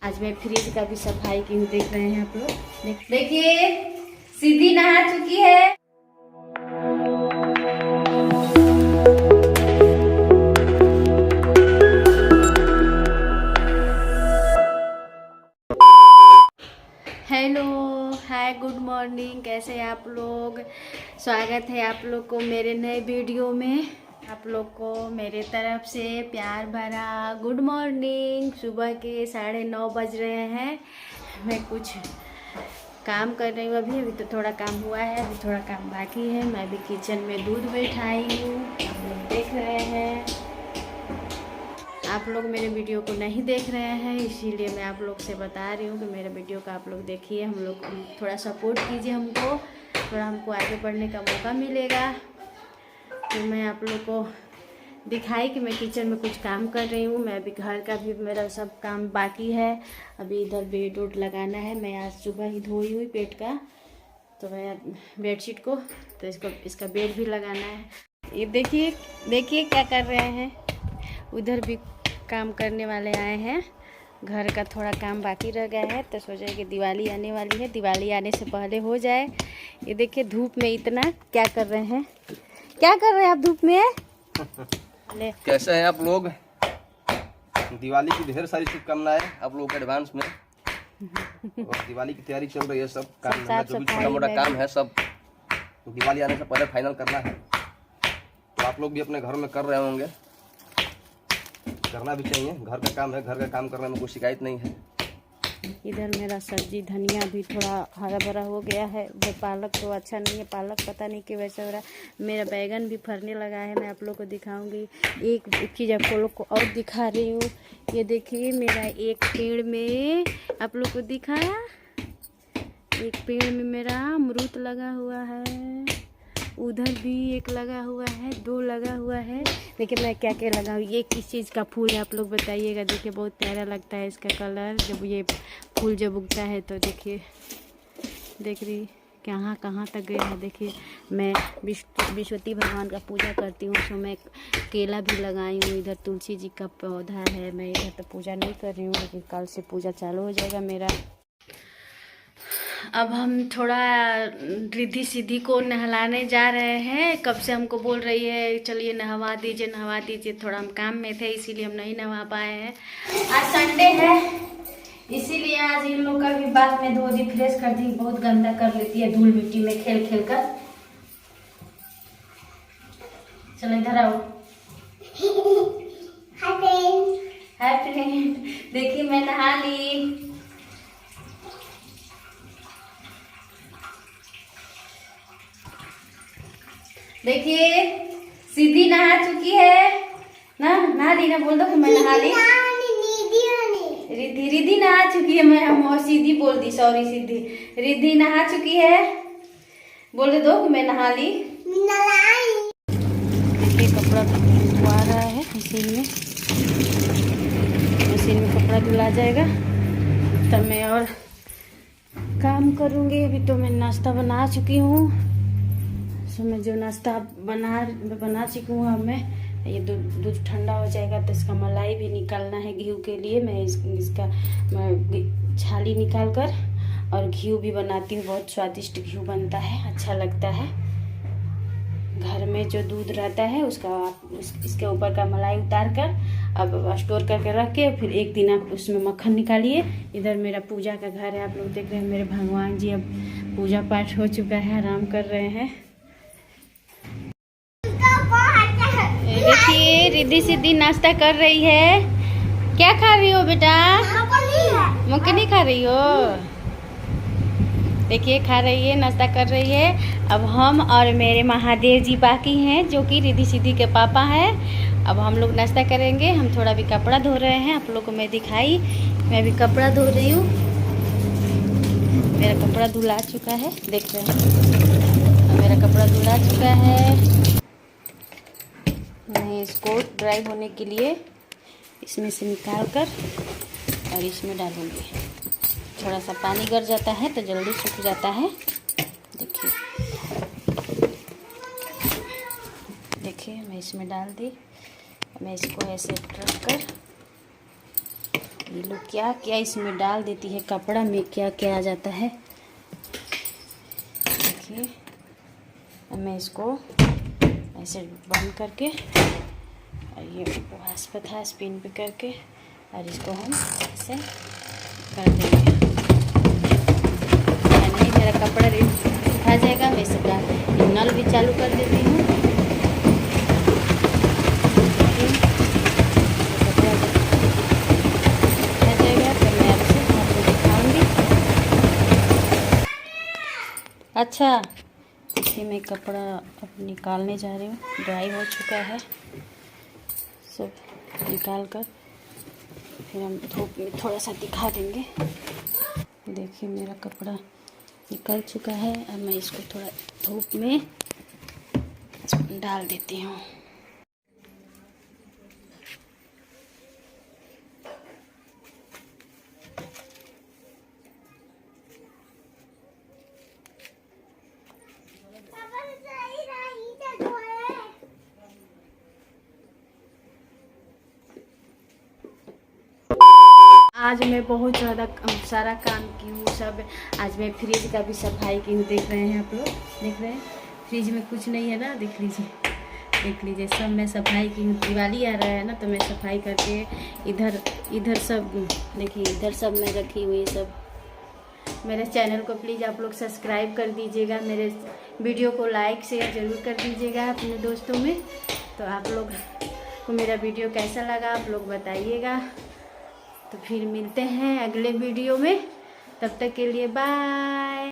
आज मैं फ्रिज का भी सफाई की हूँ, देख रहे हैं आप लोग। देखिए सिद्धि नहा चुकी है। हेलो हाय गुड मॉर्निंग, कैसे हैं आप लोग। स्वागत है आप लोग को मेरे नए वीडियो में। आप लोग को मेरे तरफ से प्यार भरा गुड मॉर्निंग। सुबह के 9:30 बज रहे हैं। मैं कुछ काम कर रही हूँ अभी तो थोड़ा काम हुआ है, अभी थोड़ा काम बाकी है। मैं भी किचन में दूध बैठाई हूँ, आप लोग देख रहे हैं। आप लोग मेरे वीडियो को नहीं देख रहे हैं, इसीलिए मैं आप लोग से बता रही हूँ कि मेरे वीडियो का आप लोग देखिए। हम लोग थोड़ा सपोर्ट कीजिए हमको, थोड़ा हमको आगे बढ़ने का मौका मिलेगा। तो मैं आप लोग को दिखाई कि मैं किचन में कुछ काम कर रही हूँ। मैं अभी घर का भी मेरा सब काम बाकी है। अभी इधर बेड वोड लगाना है। मैं आज सुबह ही धोई हुई पेट का, तो मैं बेडशीट को, तो इसका बेड भी लगाना है। ये देखिए देखिए क्या कर रहे हैं। उधर भी काम करने वाले आए हैं। घर का थोड़ा काम बाकी रह गया है, तो सोचा कि दिवाली आने वाली है, दिवाली आने से पहले हो जाए। ये देखिए धूप में इतना क्या कर रहे हैं, क्या कर रहे हैं आप धूप में। कैसे हैं आप लोग। दिवाली की ढेर सारी शुभकामनाएं आप लोगों के एडवांस में। और दिवाली की तैयारी चल रही है, सब काम जो भी छोटा मोटा काम है सब दिवाली आने से पहले फाइनल करना है। तो आप लोग भी अपने घर में कर रहे होंगे, करना भी चाहिए। घर का काम है, घर का काम करने में कोई शिकायत नहीं है। इधर मेरा सब्जी धनिया भी थोड़ा हरा भरा हो गया है। उधर पालक तो अच्छा नहीं है, पालक पता नहीं कि वैसे हो रहा है। मेरा बैगन भी फरने लगा है, मैं आप लोग को दिखाऊंगी। एक चीज़ आप लोग को और दिखा रही हूँ। ये देखिए मेरा एक पेड़ में, आप लोग को दिखाया, एक पेड़ में मेरा अमरूद लगा हुआ है। उधर भी एक लगा हुआ है, 2 लगा हुआ है। देखिए मैं क्या क्या लगा हूँ। ये किस चीज़ का फूल है आप लोग बताइएगा। देखिए बहुत प्यारा लगता है इसका कलर जब ये फूल जब उगता है। तो देखिए देख रही कहाँ कहाँ तक गया है। देखिए मैं विश्वती भगवान का पूजा करती हूँ, तो मैं केला भी लगाई हूँ। इधर तुलसी जी का पौधा है। मैं इधर तो पूजा नहीं कर रही हूँ, लेकिन कल से पूजा चालू हो जाएगा मेरा। अब हम थोड़ा रिद्धि सिद्धि को नहलाने जा रहे हैं। कब से हमको बोल रही है चलिए नहवा दीजिए नहवा दीजिए। थोड़ा हम काम में थे इसीलिए हम नहीं नहवा पाए हैं। आज संडे है, इसीलिए आज इन लोग का भी बाल में धो दी, फ्रेश कर दी। बहुत गंदा कर लेती है धूल मिट्टी में खेल खेल कर। चलो इधर आओ। हाय फ्रेंड, देखिए मैं नहा ली। देखिए सिद्धि नहा चुकी है ना, नहा ली ना, बोल दो कि मैं नहा ली। रिद्धि रिद्धि नहा चुकी है। मैं हम सिद्धि बोल दी, सॉरी सिद्धि। रिद्धि नहा चुकी है, बोल दो कि मैं नहा ली। देखिए कपड़ा धुआ रहा है मशीन में कपड़ा धुला जाएगा तब मैं और काम करूँगी। अभी तो मैं नाश्ता बना चुकी हूँ। तो मैं जो नाश्ता बना चुकी हूँ, अब मैं ये दूध ठंडा हो जाएगा तो इसका मलाई भी निकालना है घी के लिए। मैं इसका छाली निकाल कर और घी भी बनाती हूँ। बहुत स्वादिष्ट घी बनता है, अच्छा लगता है। घर में जो दूध रहता है इसके ऊपर का मलाई उतार कर अब स्टोर करके रख के फिर एक दिन आप उसमें मक्खन निकालिए। इधर मेरा पूजा का घर है, आप लोग देख रहे हैं। मेरे भगवान जी अब पूजा पाठ हो चुका है, आराम कर रहे हैं। देखिए रिद्धि सिद्धि नाश्ता कर रही है। क्या खा रही हो बेटा। मक्खनी खा रही हो। देखिए खा रही है, नाश्ता कर रही है। अब हम और मेरे महादेव जी बाकी हैं, जो कि रिद्धि सिद्धि के पापा हैं। अब हम लोग नाश्ता करेंगे। हम थोड़ा भी कपड़ा धो रहे हैं, आप लोग को मैं दिखाई। मैं भी कपड़ा धो रही हूँ। मेरा कपड़ा धुला चुका है, देख रहे हैं मेरा कपड़ा धुला चुका है। मैं इसको ड्राई होने के लिए इसमें से निकाल कर और इसमें डालूंगी। थोड़ा सा पानी गर जाता है तो जल्दी सूख जाता है। देखिए मैं इसमें डाल दी। मैं इसको ऐसे रख कर ये लोग क्या क्या इसमें डाल देती है, कपड़ा में क्या क्या आ जाता है। देखिए अब मैं इसको ऐसे बंद करके और ये घास पे था स्पिन पे करके और इसको हम ऐसे कर देंगे। नहीं मेरा कपड़ा सूखा जाएगा, मैं इसका नल भी चालू कर देती हूँ। कपड़ा सूखा जाएगा तो मैं आपसे आपको दिखाऊंगी। अच्छा, इसलिए मैं कपड़ा अब निकालने जा रही हूँ, ड्राई हो चुका है। सब निकाल कर फिर हम धूप में थोड़ा सा दिखा देंगे। देखिए मेरा कपड़ा निकल चुका है। अब मैं इसको थोड़ा धूप में डाल देती हूँ। आज मैं बहुत ज़्यादा सारा काम की हूँ। सब आज मैं फ्रिज का भी सफाई की हूँ। देख रहे हैं आप लोग, देख रहे हैं फ्रिज में कुछ नहीं है ना, देख लीजिए, देख लीजिए सब मैं सफाई की हूँ। दिवाली आ रहा है ना तो मैं सफाई करके इधर सब देखिए, इधर सब मैं रखी हुई सब। मेरे चैनल को प्लीज़ आप लोग सब्सक्राइब कर दीजिएगा, मेरे वीडियो को लाइक शेयर ज़रूर कर दीजिएगा अपने दोस्तों में। तो आप लोग को मेरा वीडियो कैसा लगा आप लोग बताइएगा। तो फिर मिलते हैं अगले वीडियो में, तब तक के लिए बाय।